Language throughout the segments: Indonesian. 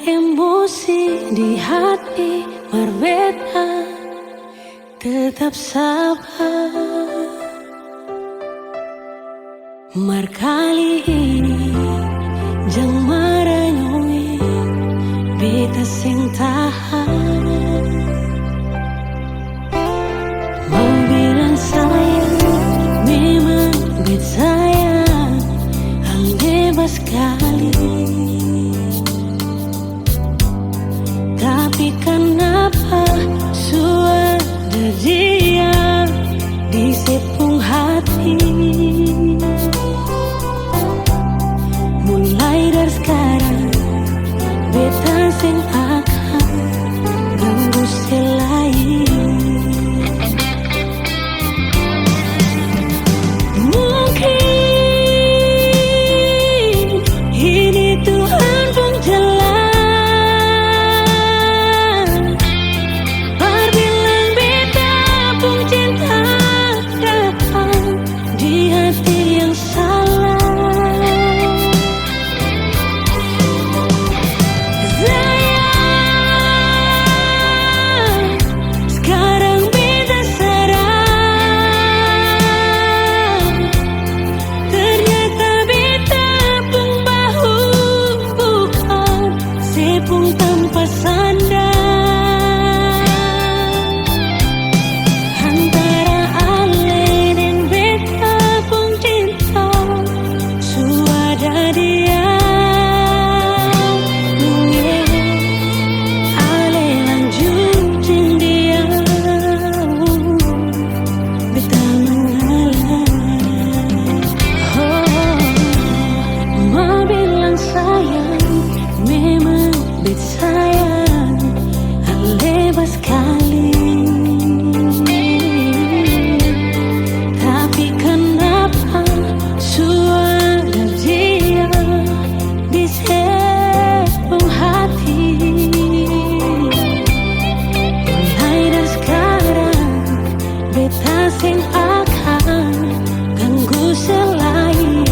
emosi di hati berbeda, tetap sabar. Mar kali ini jang maranyoi beta sing tahan. Mau bilang sayang, memang bet sayang, hal bebas sekali. Tapi kenapa suara dia di sepung hati? Mulai dari sekarang beta sing akan ganggu selain. Mungkin ini Tuhan pun jalan, berbilang beta pun cinta datang di hati yang salah. Sayang, hal bebas sekali. Tapi kenapa suara dia di sepung hati? Mulai dari sekarang beta sing akan ganggu selain.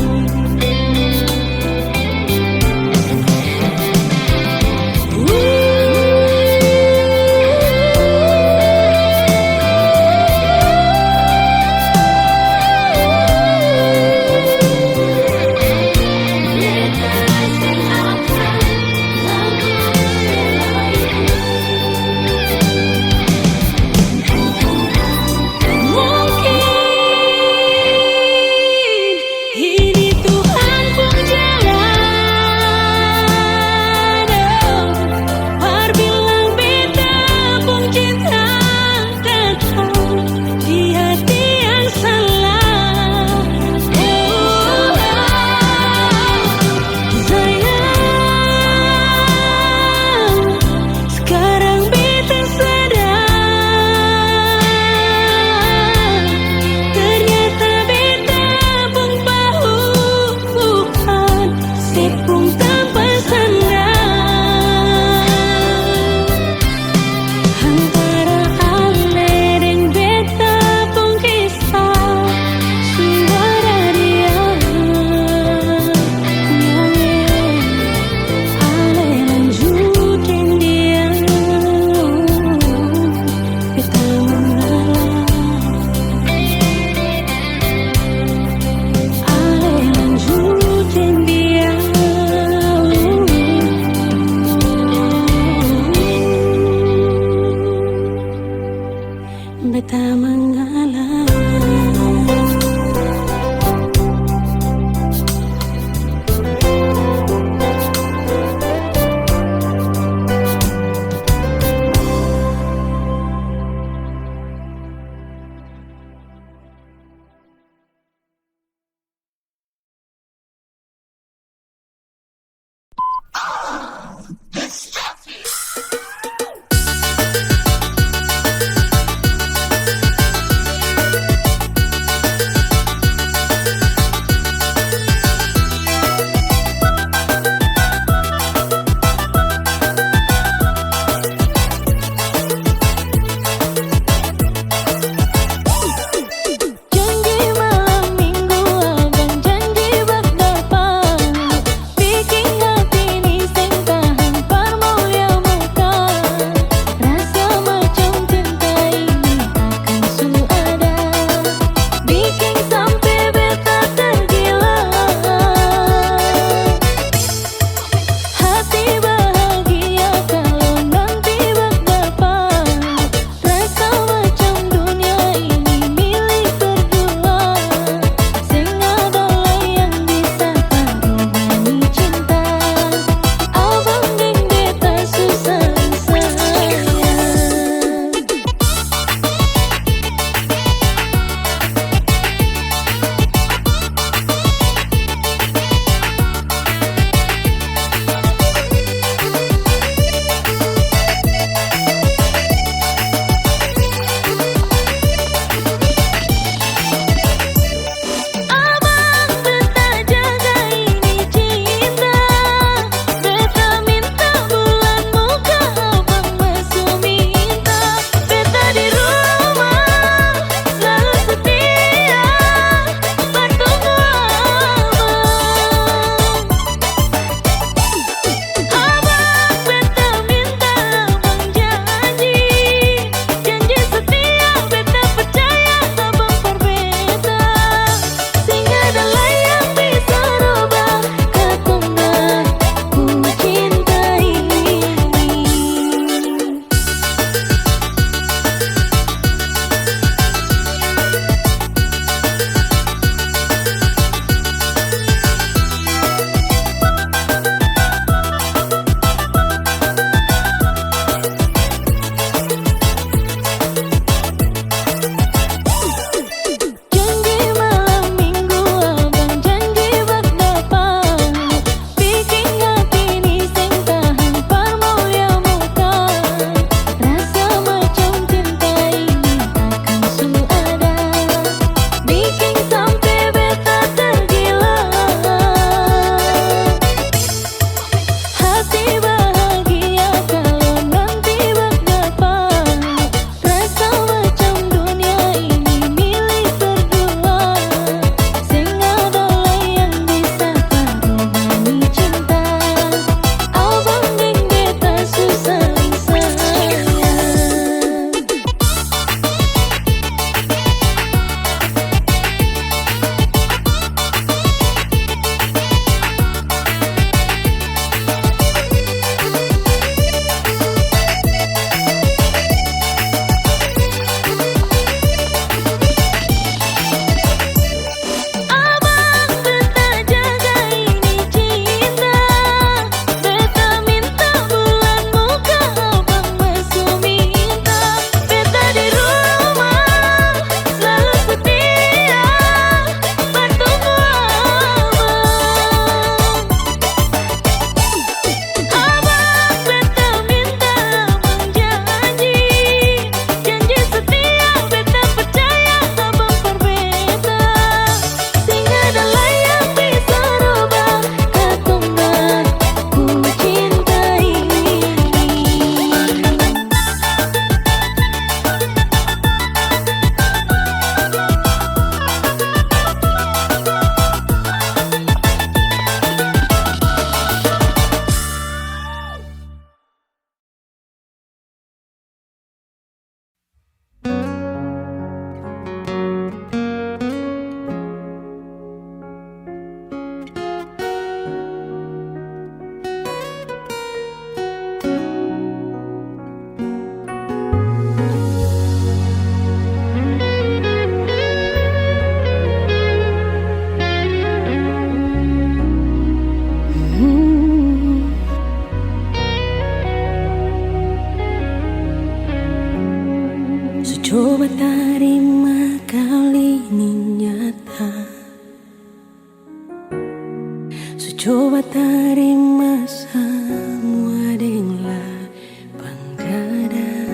Coba terima semua dengan lapang dada,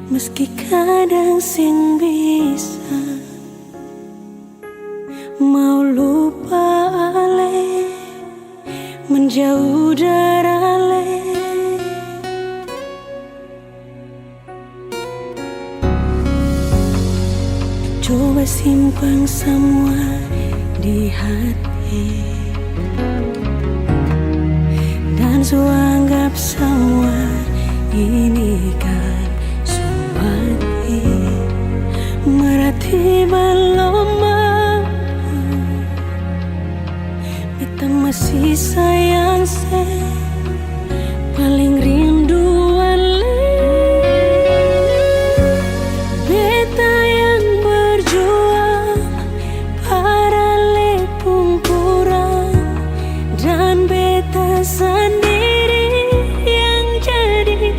meski kadang sing bisa mau lupa ale, menjauh dari ale. Coba simpan semua di hati, dan anggap semua ini kan suami, berarti belum mampu. Beta masih sayang se, paling rindu ale. Beta yang berjuang para lepung kurang, dan beta sendiri yang jadi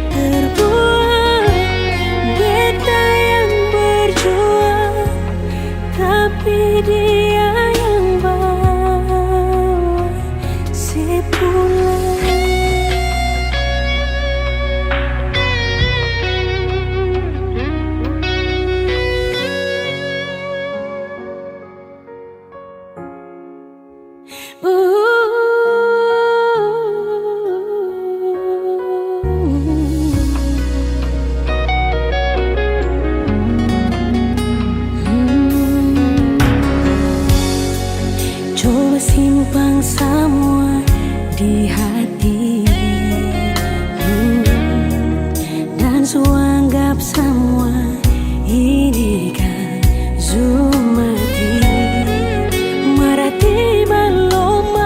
terbuang. Beta yang berjuang, tapi dia yang bawa si pulang. Coba simpan semua di hati, dan anggap semua ini kan zumati, berarti belum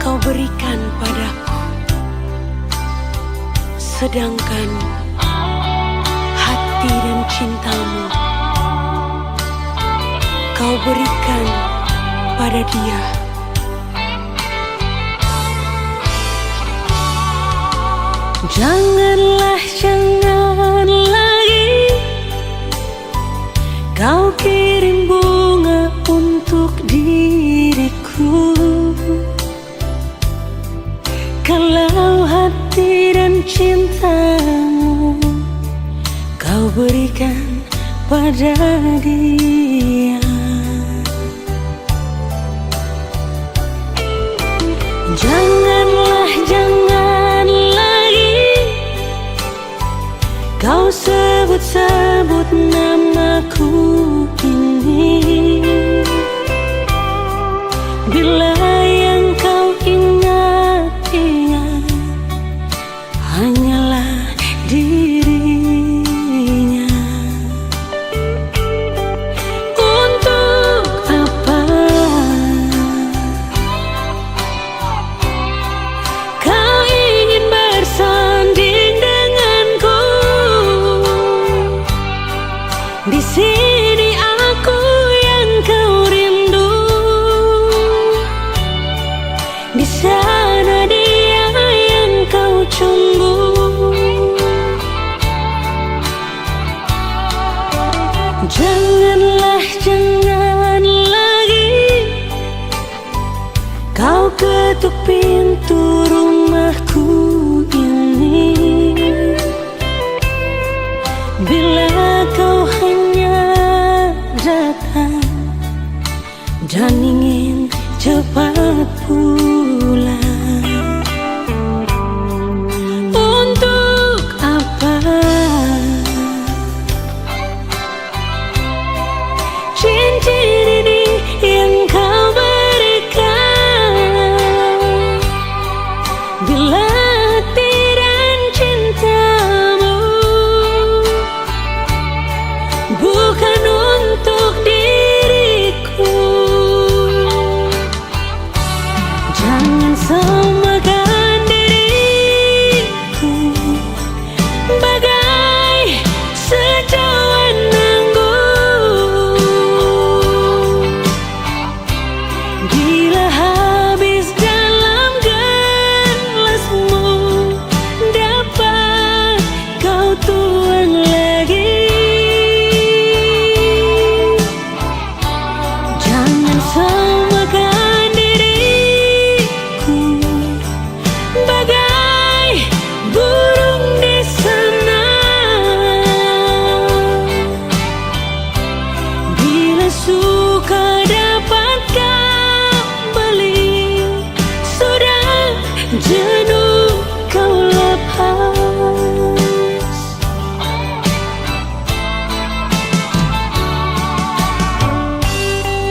kau berikan padaku, sedangkan hati dan cintamu kau berikan pada dia. Jangan lagi kau kirim bunga untuk diriku, kalau hati dan cintamu kau berikan pada dia. Jangan lagi kau sebut-sebut namaku ini, bila yang kau ingat hanyalah dirinya. Untuk apa kau ingin bersanding denganku? Di sini aku yang kau rindu, di sana dia yang kau tunggu. Jangan lagi kau ketuk pintu rumahku ini, bila kau hanya datang dan ingin cepat pulang. Untuk apa cincin ini yang kau berikan, bila hati dan cintamu bukan untuk diriku? Jangan samakan diriku bagai sejauhan anggur, bila habis dalam gelasmu dapat kau tuang lagi. Jangan samakan diriku bagai burung di sana, bila suka dapat kau beli, sudah jenuh kau lepas.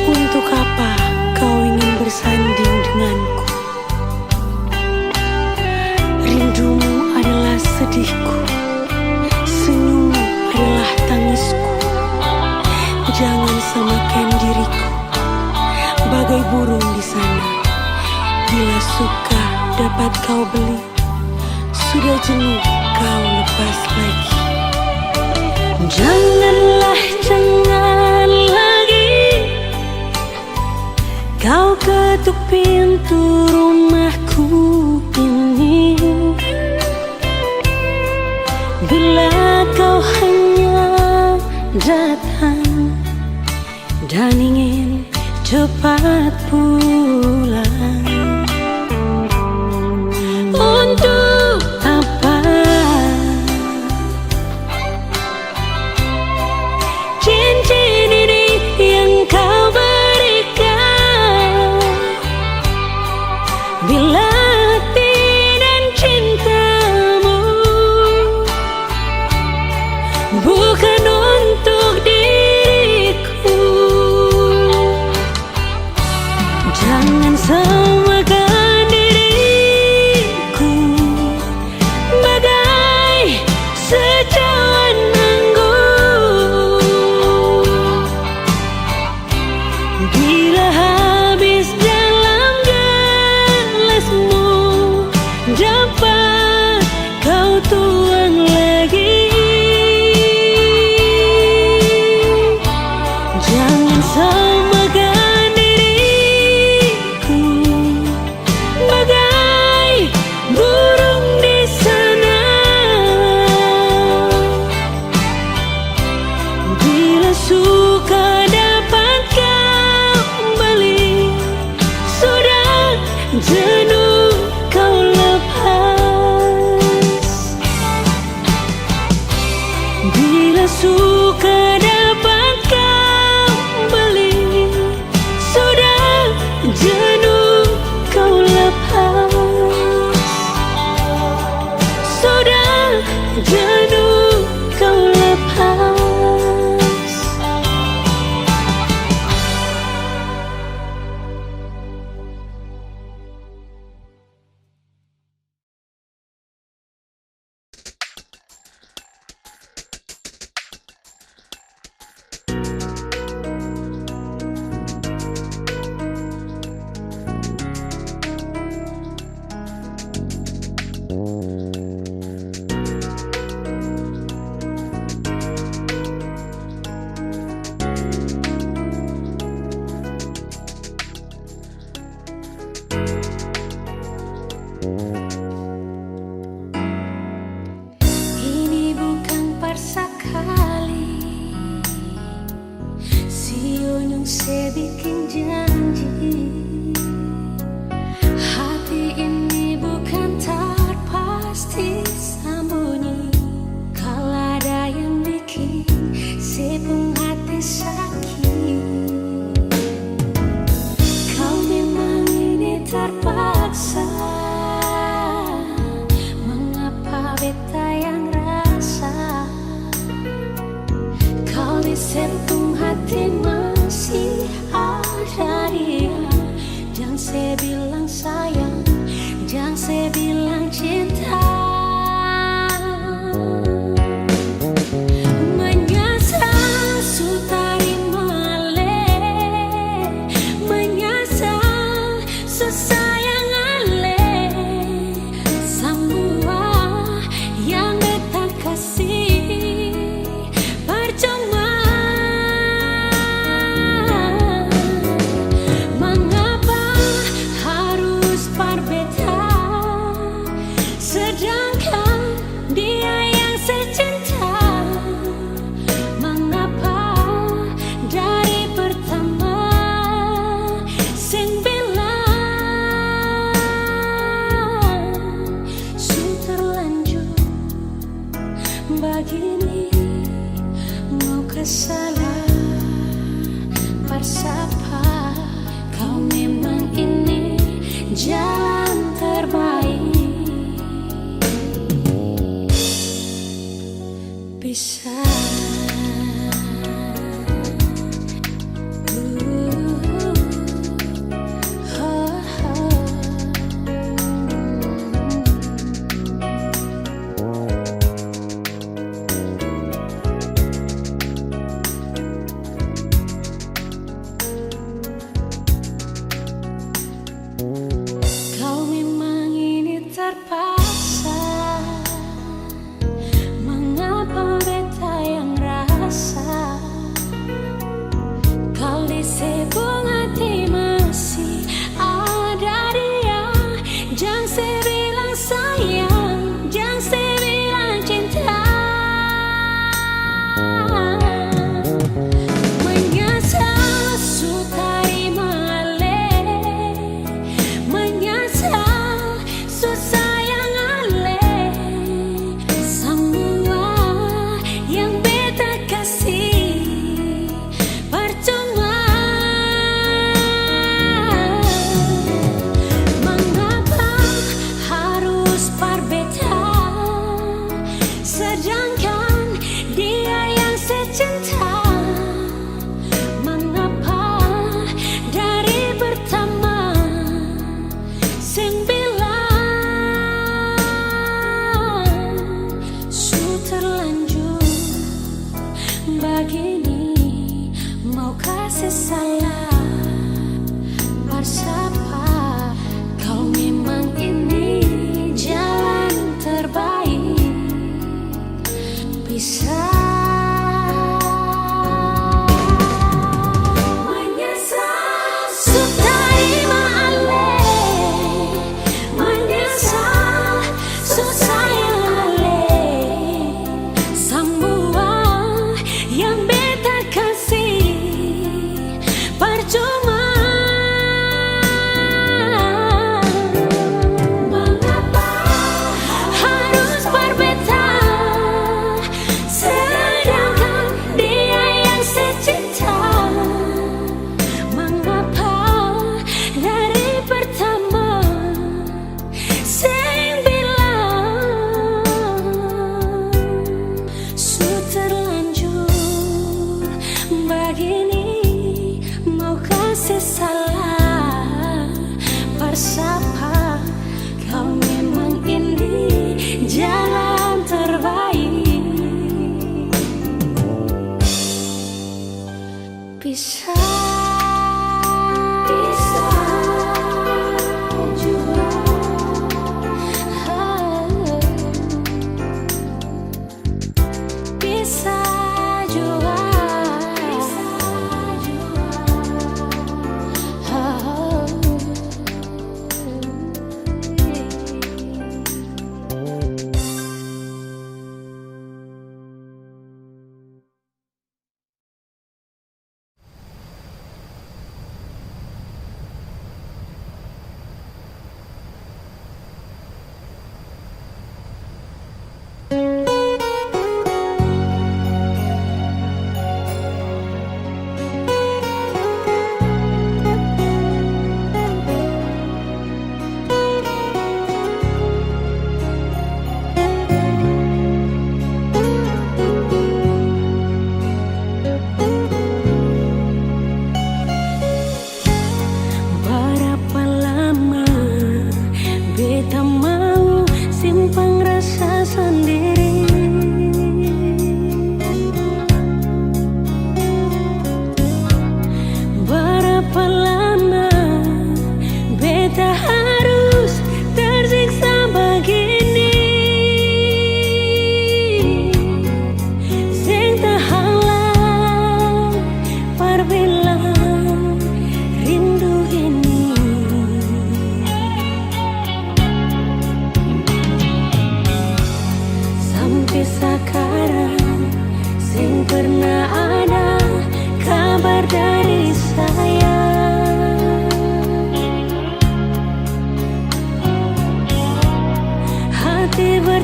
Untuk apa kau ingin bersanding denganku? Rindumu adalah sedihku, senyummu adalah tangisku. Jangan samakan diriku bagai burung di sana, bila suka dapat kau beli, sudah jenuh kau lepas lagi. Jangan lagi kau ketuk pintu rumahku ini, bila kau hanya datang dan ingin cepat pulang. Untuk apa cincin ini yang kau berikan, bila hati dan cintamu bukan untuk diriku? Jangan jenuh kau lepas. Bila suka dapat kau beli, sudah jenuh kau lepas. Sudah jenuh kau lepas. Ini bukan persa kali si Unyung se bikin janji. Hati ini bukan tak pasti sembunyi. Kalau ada yang bikin si pun hati sakit. Kau memang ini terpaksa. Mengapa beta yang rasa kau di sepung hati masih ada dia. Jangan saya bilang sayang, jangan saya bilang cinta. Menyesal sutari male, menyesal sesayang ale. Semua yang beta kasih percuma. Mengapa harus berbeda, sedangkan dia yang saya cinta? Mengapa dari pertama sing bilang su terlanjur begini? Mau kesalah persapa kau memang ini jalan terbaik. Bisa kau memang ini terpaksa. Mengapa beta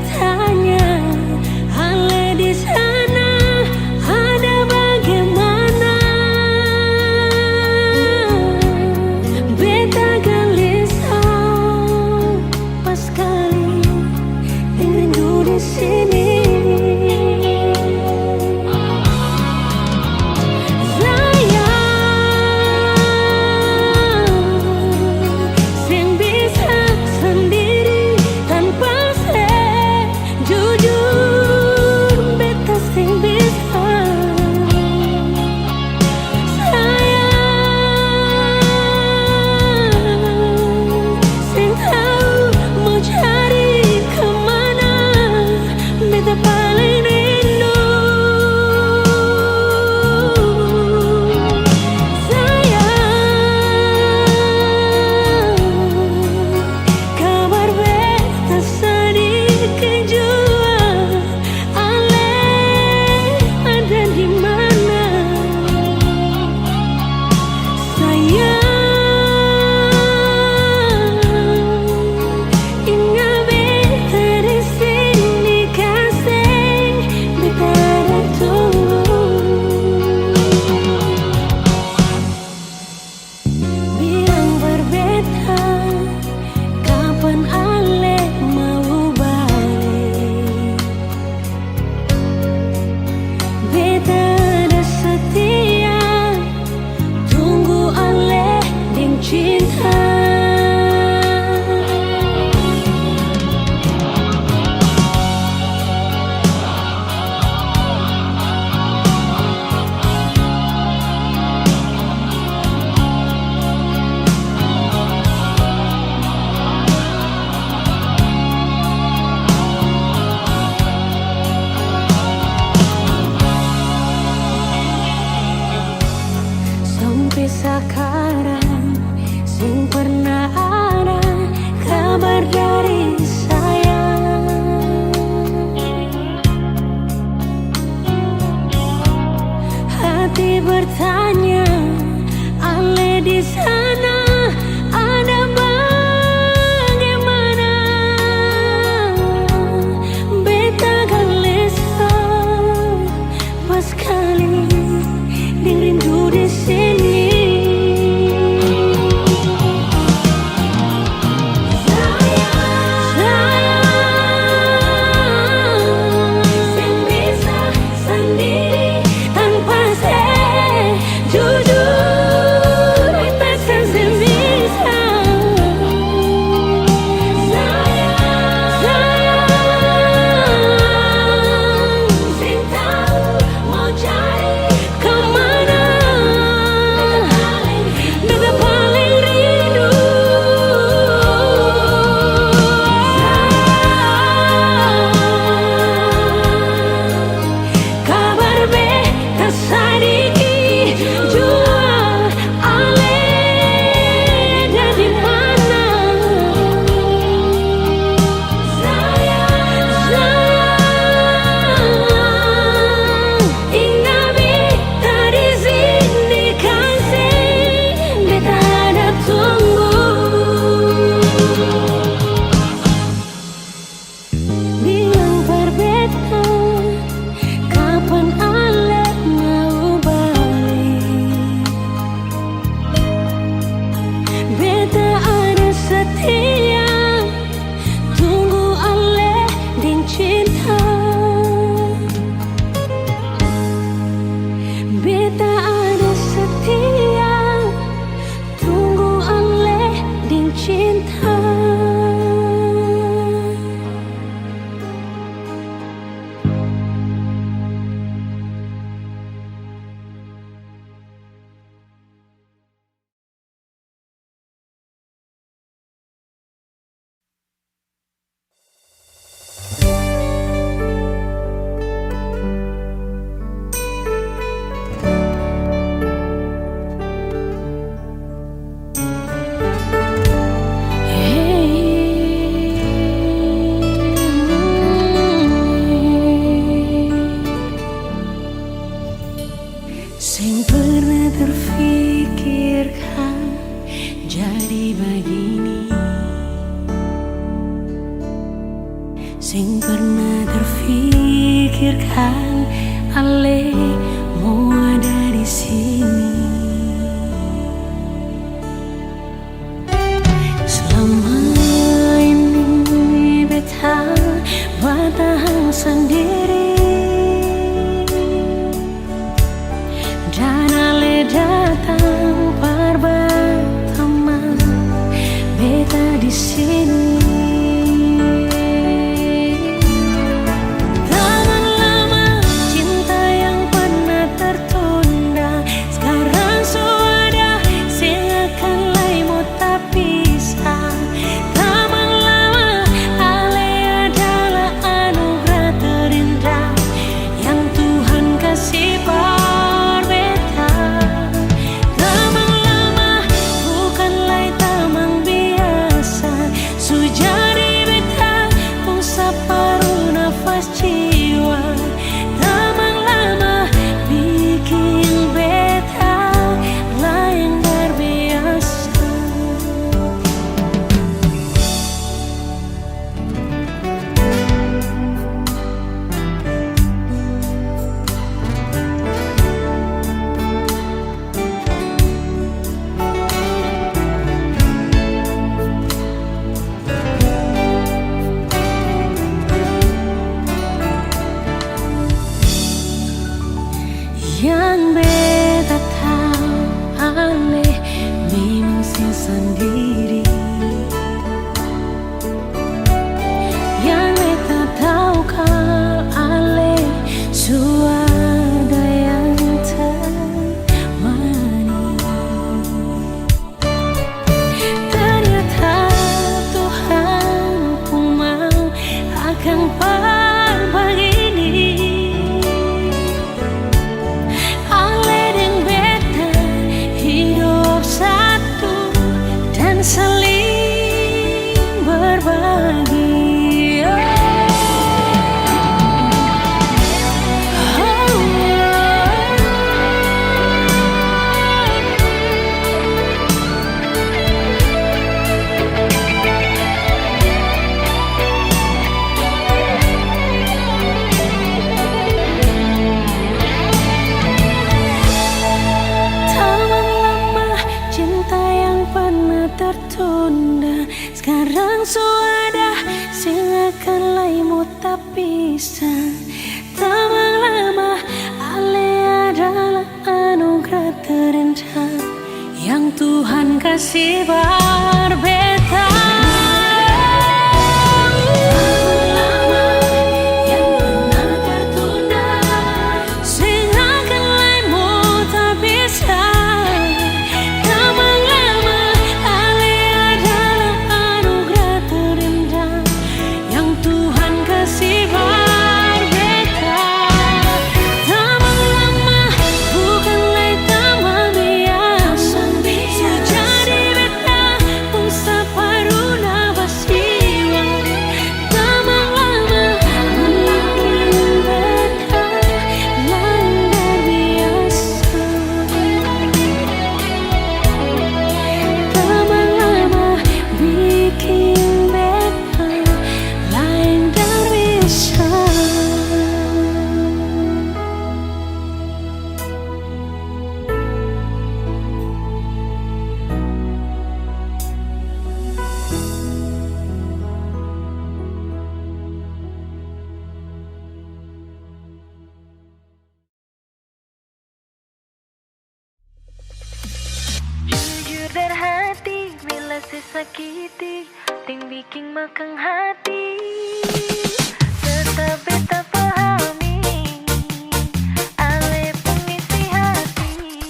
bertanya, Ale di sana ada bagaimana? Beta gelisah pas kali rindu di sini. sing pernah terfikirkan Ale mau ada di sini. Selama ini beta bertahan sendiri, dan Ale datang bersama beta di sini. Yang beta tahu Ale memang sing sendiri. Yang beta tahu kalau Ale suara yang termani. Ternyata Tuhan pun mau akan berbagi. Saling berbagi. Tertunda sekarang sudah silakan laimu tak bisa. Tamang lama Ale adalah anugerah terindah yang Tuhan kasih berbeda. Berhati bila sesakiti ting bikin makan hati. Tetap beta pahami Ale pengisi hati.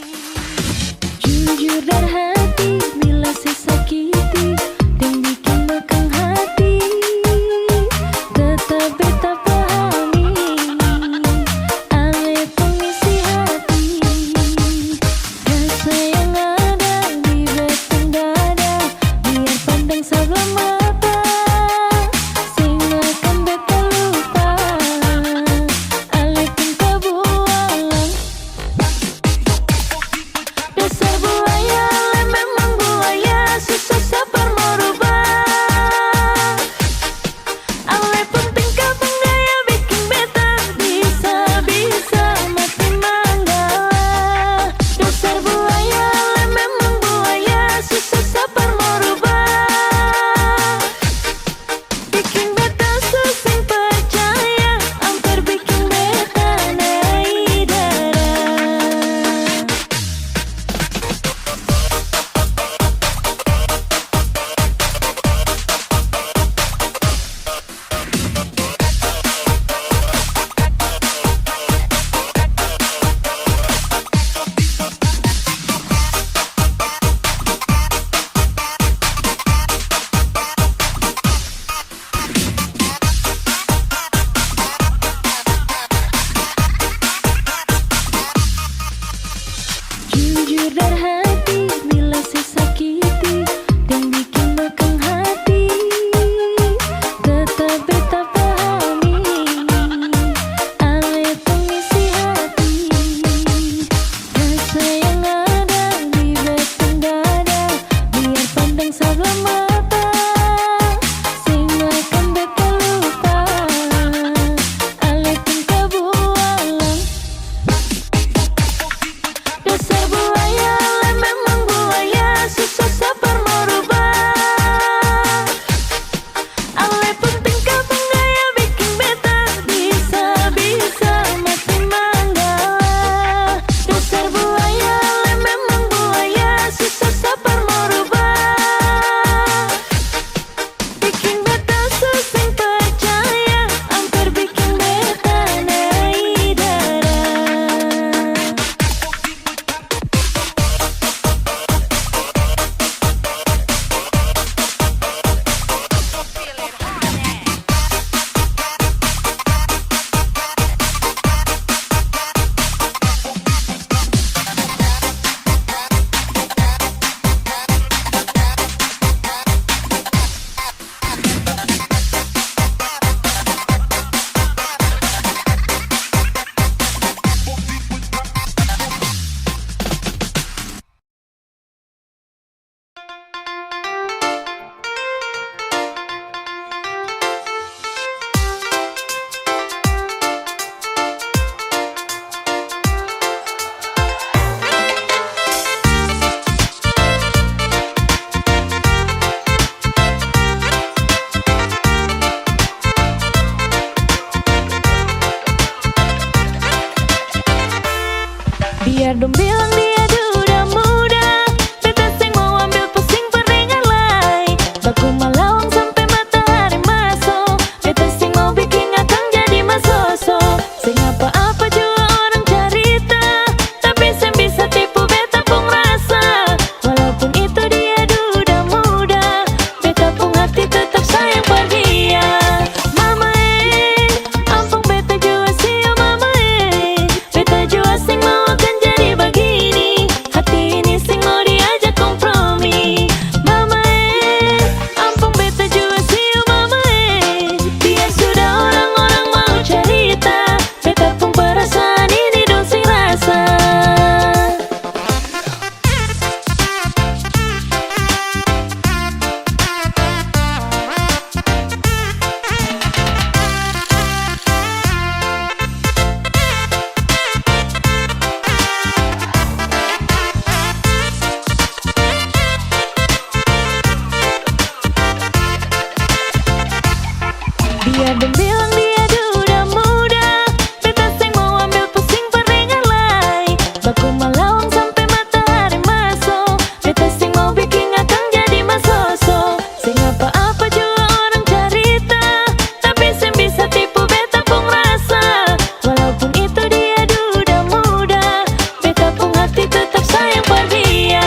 Jujur dan hati bila sesakiti ting bikin makan hati. Tetap beta pahami Ale pengisi hati. Rasa yang sebelah mata, sing akan beta lupa. Biar dem bilang dia duda muda, beta seng mau ambil pusing peringan lai. Baku malawang sampai matahari masuk, beta seng mau bikin akang jadi masoso. Seng apa-apa jua orang carita, tapi seng bisa tipu beta pung rasa. Walaupun itu dia duda muda, beta pung hati tetap sayang per dia.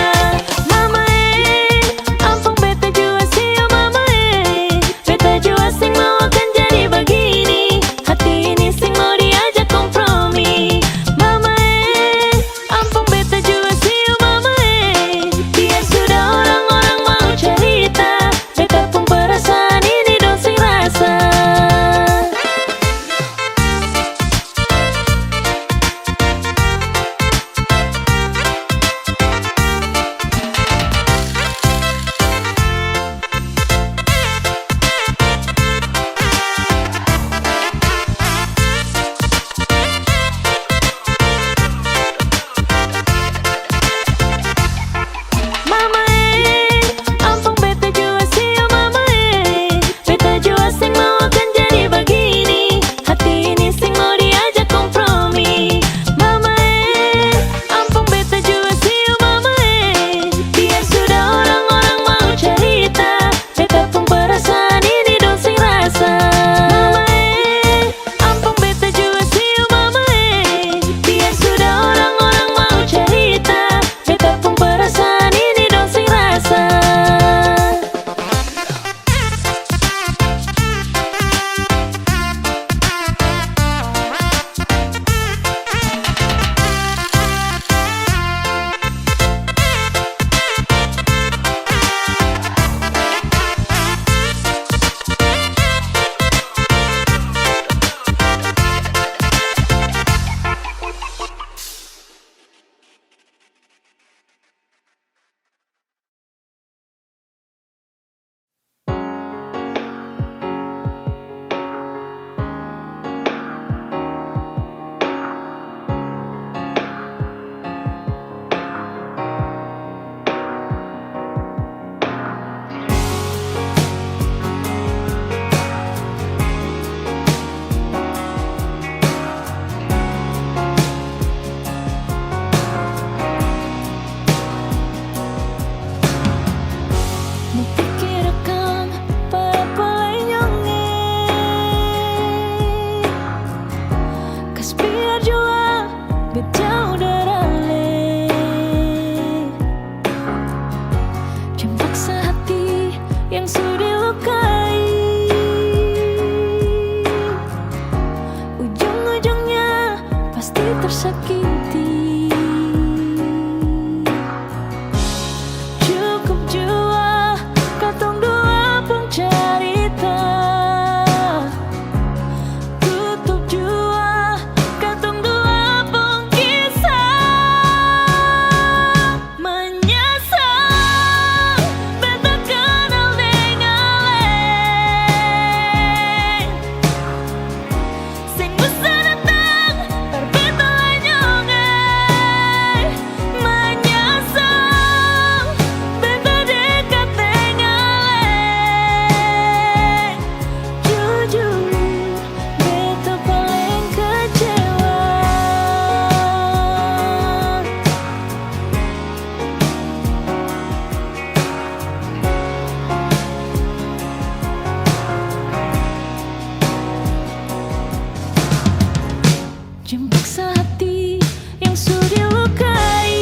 Mama ampun beta jua siu mama beta jua seng mau akan jadi begini. Hati ini seng mau diajak kompromi. Mama ampun beta jua siu mama biar sudah orang-orang mau cerita, beta pun perasaan ini dong sing rasa. Mama ampun beta jua siu mama beta jua seng mau akan jadi begini. Hati ini seng mau diajak kompromi. Mama ampun beta jua siu mama biar sudah orang-orang mau cerita, beta pun perasaan ini dong sing rasa. Mama ampun beta jua siu mama biar sudah orang-orang mau cerita, beta pun perasaan ini dong sing rasa. Pikir akang palay nyonge, kas biar jua beta udah rale. Jangan paksa hati yang sudah dilukai, ujung-ujungnya pasti tersakiti. Cukup jua katong dua pun cerita, tutup jua katong dua pun kisah. Menyesal beta kenal dengan sing bisa datang berbeda nyonge. Menyesal beta dekat dengan jujur beta paling kecewa. Jangan paksa hati yang sudah dilukai,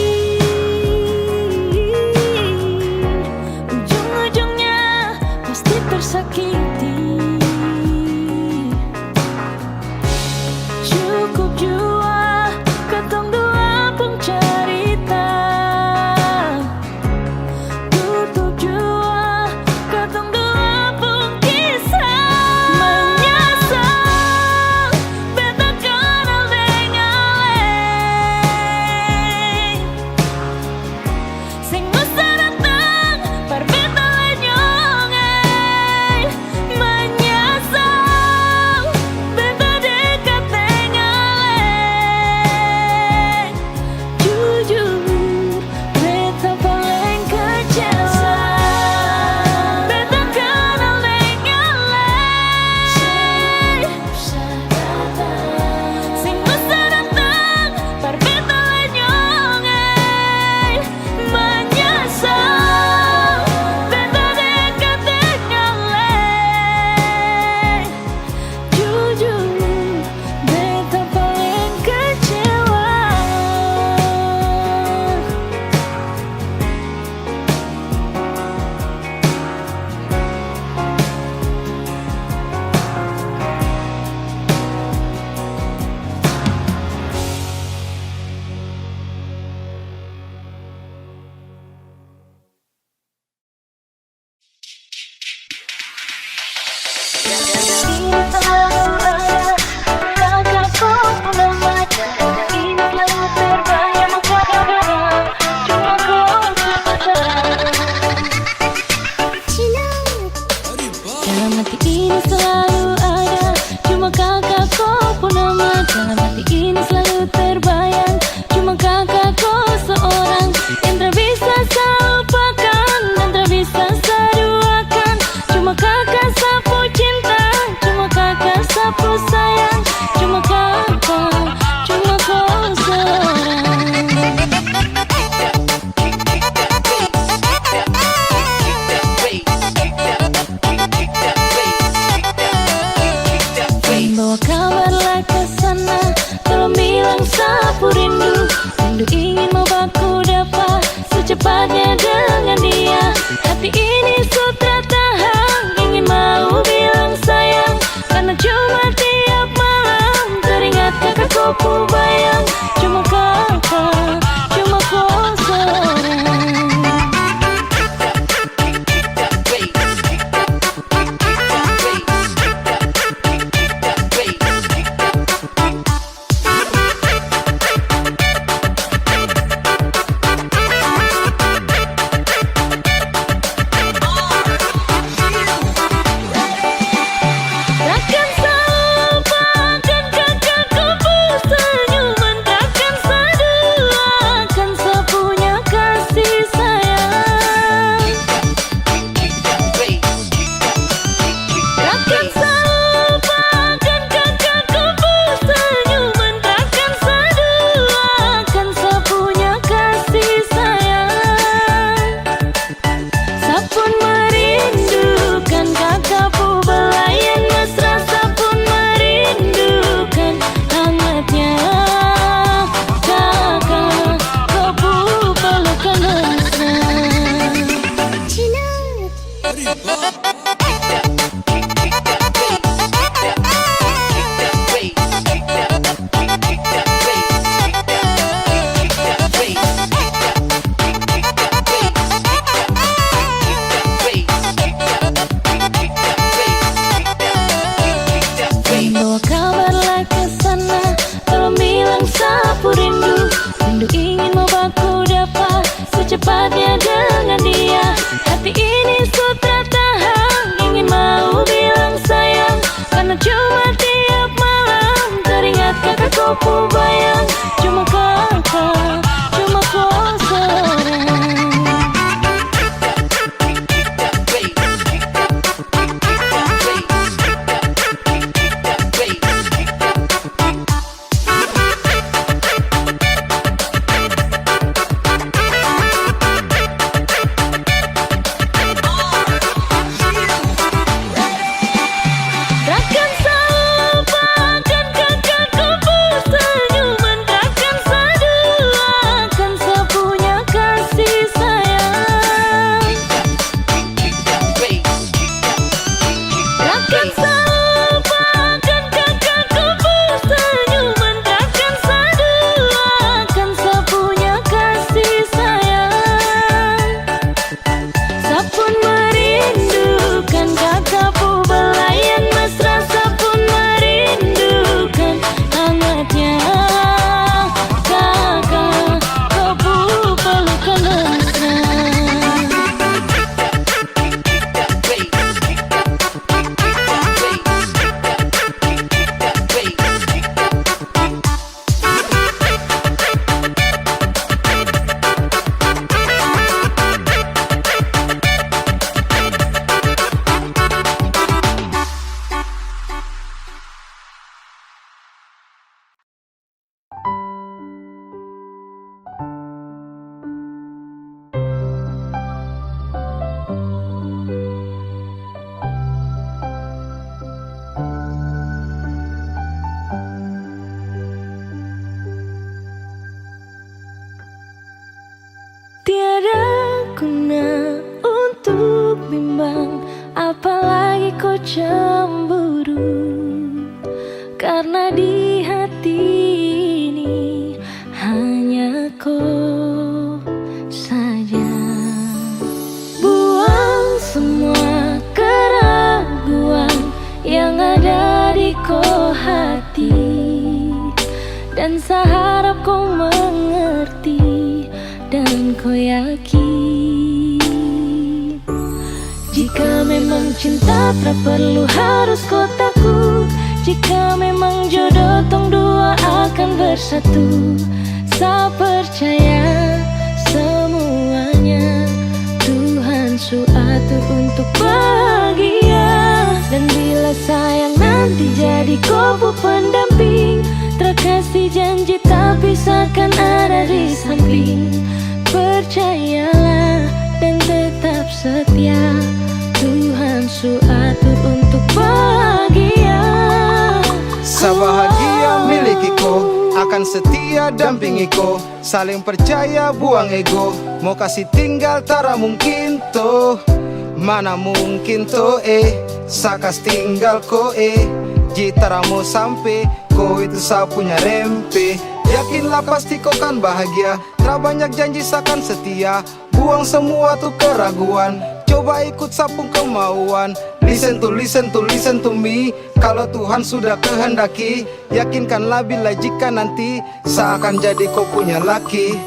ujung-ujungnya pasti tersakiti. Cukup jua katong dua pun cerita, tutup jua katong dua pun kisah. Menyesal beta kenal dengan sing bisa datang berbeda nyonge. Secepatnya dengan dia, hati ini sudah tahan, ingin mau bilang sayang, karena cuma tiap malam teringat kakakku bayang. Cuma kakak, cuma kau seorang. Secepatnya dengan dia, hati ini sudah tahan, ingin mau bilang sayang, karena cuma tiap malam teringat kakakku bayang. Cuma kakak, cuma kau seorang. Tiada guna untuk bimbang, apalagi kau cemburu, karena di hati ini hanya kau saja. Buang semua keraguan di kau hati, dan seharap kau mengerti dan kau yakin. Jika memang cinta tak perlu harus kau takut, jika memang jodoh tong dua akan bersatu. Saya percaya semuanya Tuhan su atur untuk bahagia. Dan bila sayang nanti jadi kau pendamping, terkasih janji tapi seakan ada di samping. Percayalah dan tetap setia, Tuhan su atur untuk bahagia. Sebahagia miliki ko, akan setia dampingi ko, saling percaya buang ego. Mau kasih tinggal tara mungkin toh, mana mungkin toh sakas tinggal ko jitara mau sampai ko itu sa punya rempe. Yakinlah pasti kau kan bahagia, tak banyak janji sakan setia, buang semua tuh keraguan, coba ikut sapung kemauan. Listen to me. Kalau Tuhan sudah kehendaki, yakinkanlah bila jika nanti seakan jadi kau punya laki.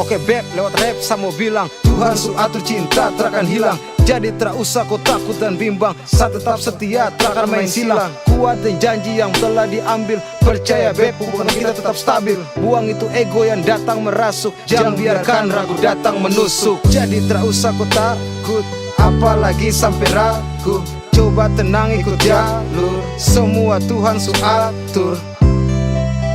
Oke beb, lewat rap saya mau bilang, Tuhan su atur cinta takkan hilang. Jadi tak usah kau takut dan bimbang, saya tetap setia takkan main silang. Kuatin janji yang telah diambil, percaya beb hubungan kita tetap stabil. Buang itu ego yang datang merasuk, jangan biarkan ragu datang menusuk. Jadi tak usah kau takut, apalagi sampai ragu. Coba tenang ikut jalur, semua Tuhan su atur.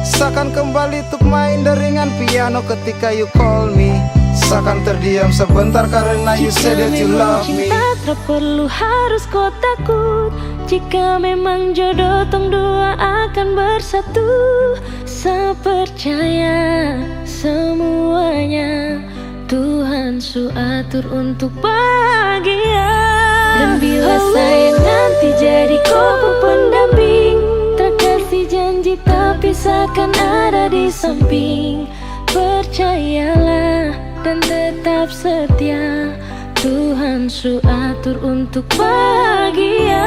Seakan kembali untuk main deringan piano ketika you call me. Seakan terdiam sebentar karena you said that you love me. Cinta tak perlu harus kau takut, jika memang jodoh tong dua akan bersatu. Saya percaya semuanya Tuhan su atur untuk bahagia. Dan bila sayang nanti jadi kau pendamping, terkasih janji tapi seakan ada di samping. Percayalah dan tetap setia, Tuhan su atur untuk bahagia.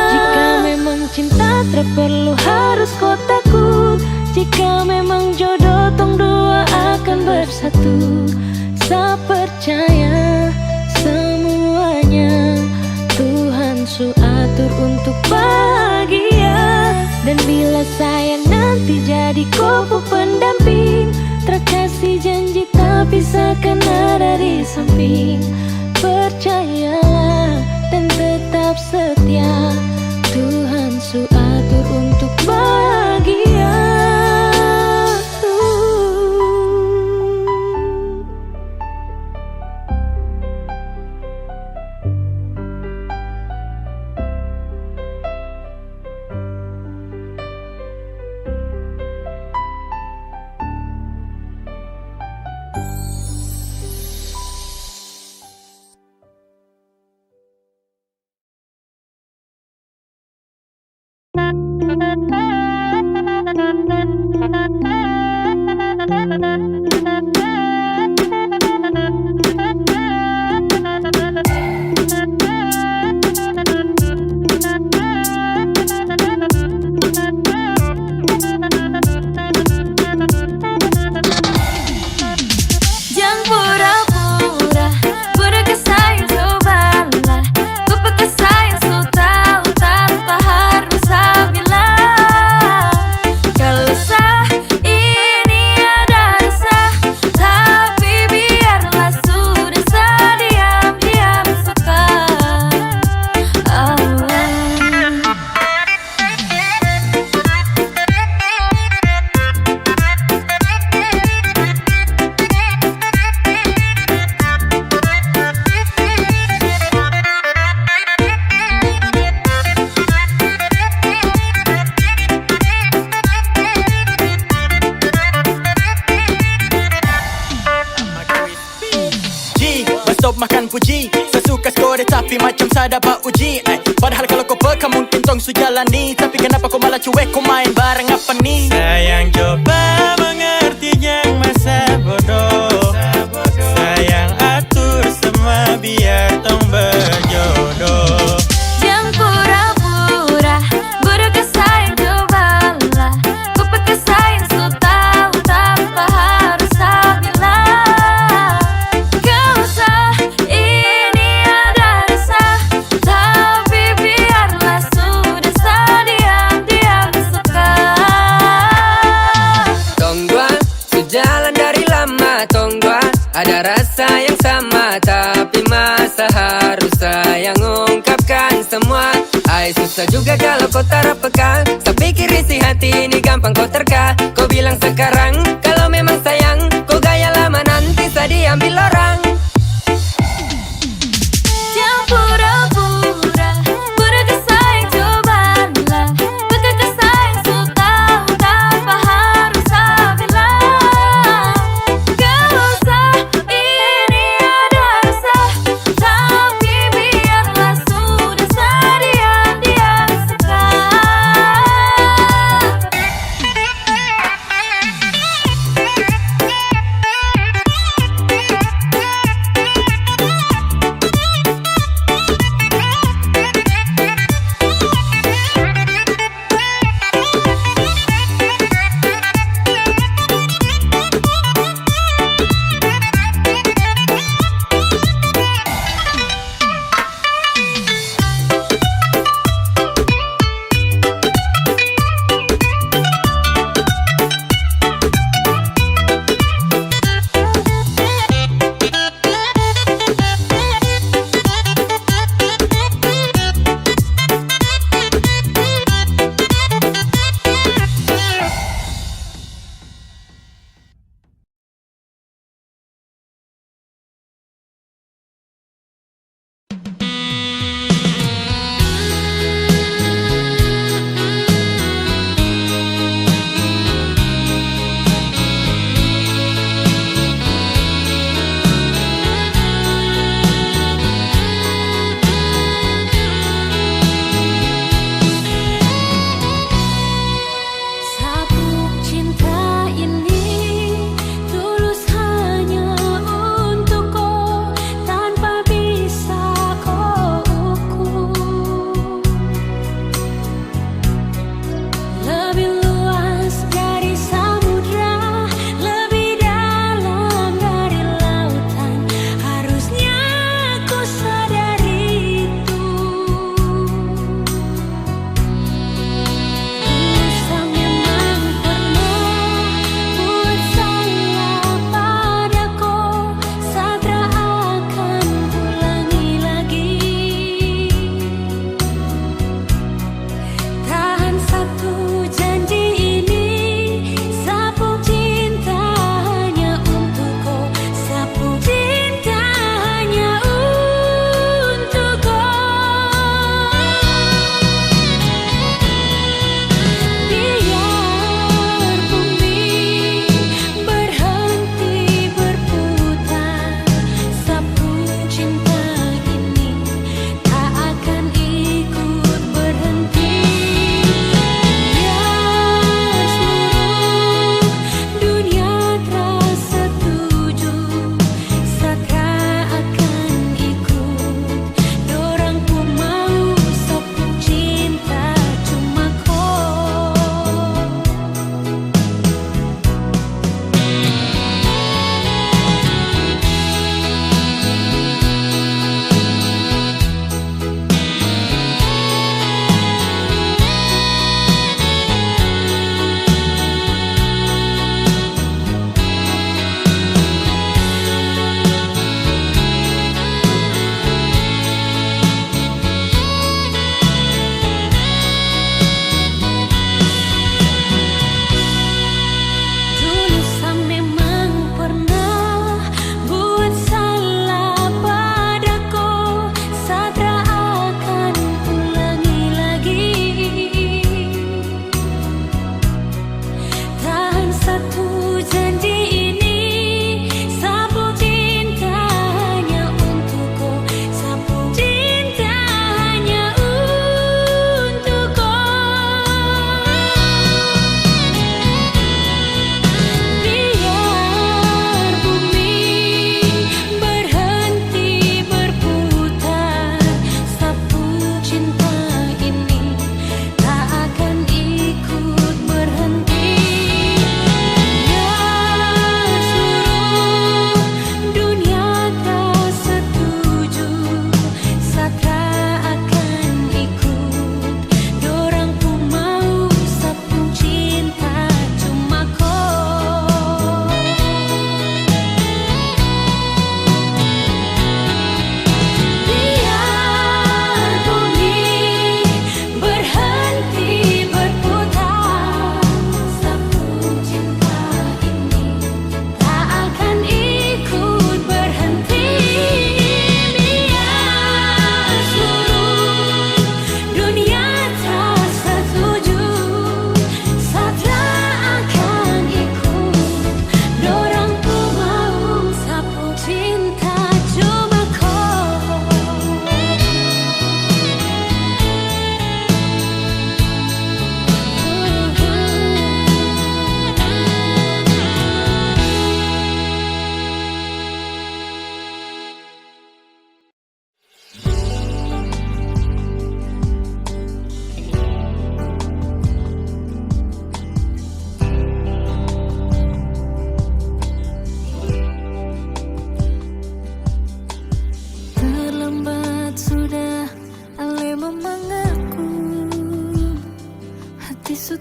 Jika memang cinta tak perlu harus kau takut, jika memang jodoh tong dua akan bersatu. Saya percaya semuanya Tuhan su atur untuk bahagia. Dan bila sayang nanti jadi kau pendamping, terkasih janji tapi seakan ada di samping. Percayalah dan tetap setia, Tuhan su atur untuk bahagia. Jangan pura-pura, pura kesayang so bala. Lupa kesayang so tahu tanpa harus saya bilang. Kalau sah ini ada rasa, tapi biarlah sudah saya diam-diam suka. Stop makan puji, saya suka skor tapi macam saya dapat uji. Padahal kalau kau peka mungkin tong su jalani, tapi kenapa kau malah cuek, kau main bareng apa nih? Sayang coba mengerti yang masa bodoh, sayang atur semua biar tong berjodoh. Jangan pura-pura, pura kesayang Hai, susah juga kalau kau tak peka. Tak pikir isi hati ini gampang kau terka. Kau bilang sekarang kalau memang sayang, kau gaya lama nanti saya diambil orang. Jangan pura-pura, pura kesayang cobalah. Maka kesayang so tahu tanpa harus saya bilang. Gak usah ini ada rasa, tapi biarlah sudah dia suka.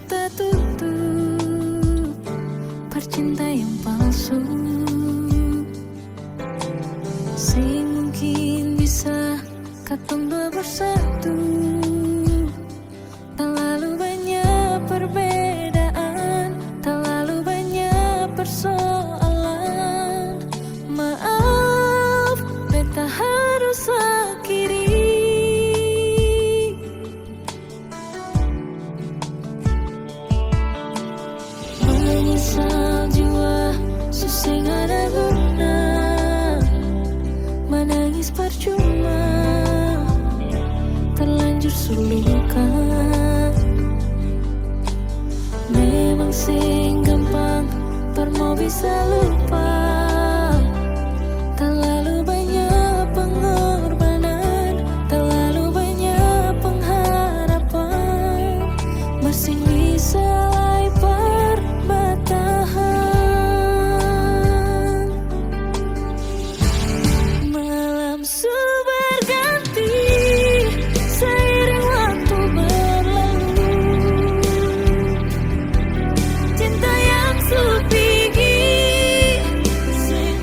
beta tutup percinta yang palsu, sing mungkin bisa katong dua bersatu. Terlalu banyak perbedaan, terlalu banyak persoalan. Maaf, beta harus akhiri. Menyesal jiwa, susah gak ada guna. Menangis percuma, terlanjur suluka. Memang sing gampang, mau bisa lupa. Terlalu banyak pengorbanan, terlalu banyak pengharapan, masih bisa lay perbatahan. Malam berganti seiring waktu berlalu. Cinta yang supigi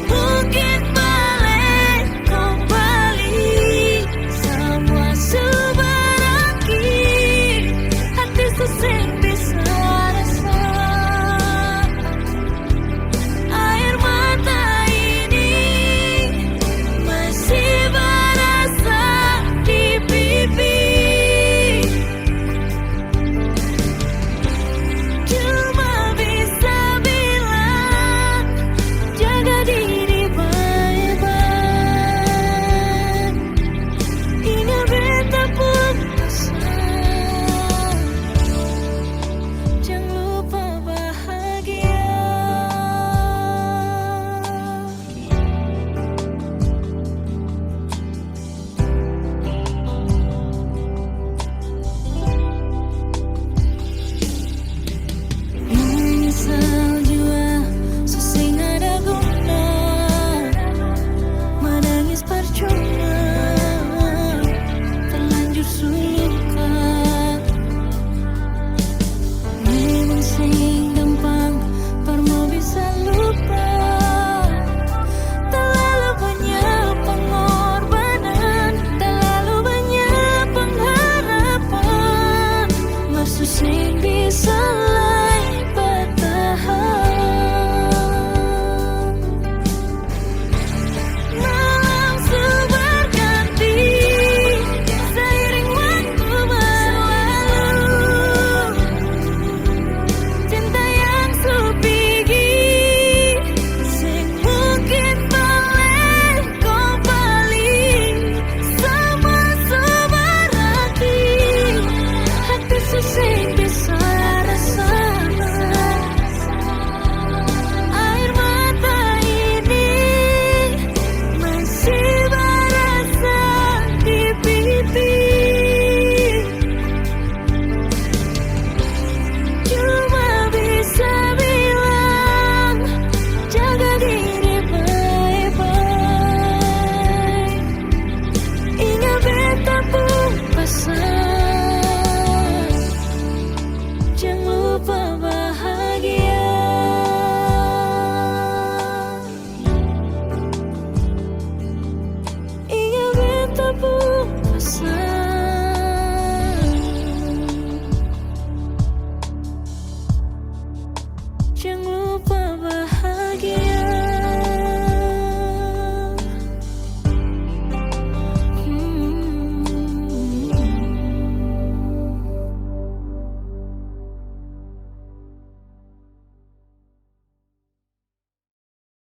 mungkin balik kembali. Semua berakhir, hati sesing bisa rasa. Air mata ini masih berasa di pipi. Cuma bisa bilang, jaga diri baik-baik. Ingat beta pun pesan, jangan lupa bahagia. Menyesal jiwa, susah gak ada guna. Menangis percuma, terlanjur suluka. Memang sing gampang, mau bisa lupa. Terlalu banyak pengorbanan, terlalu banyak pengharapan, masih sing bisa lay bertahan. Malam berganti seiring waktu berlalu. Cinta yang supigi sing mungkin balik kembali. Semua berakhir, hati sesing bisa rasa. Air mata ini masih berasa di pipi. Cuma bisa bilang, jaga diri baik-baik. Ingat beta pun pesan, jangan lupa bahagia. Ingat beta pun pesan, jangan lupa bahagia.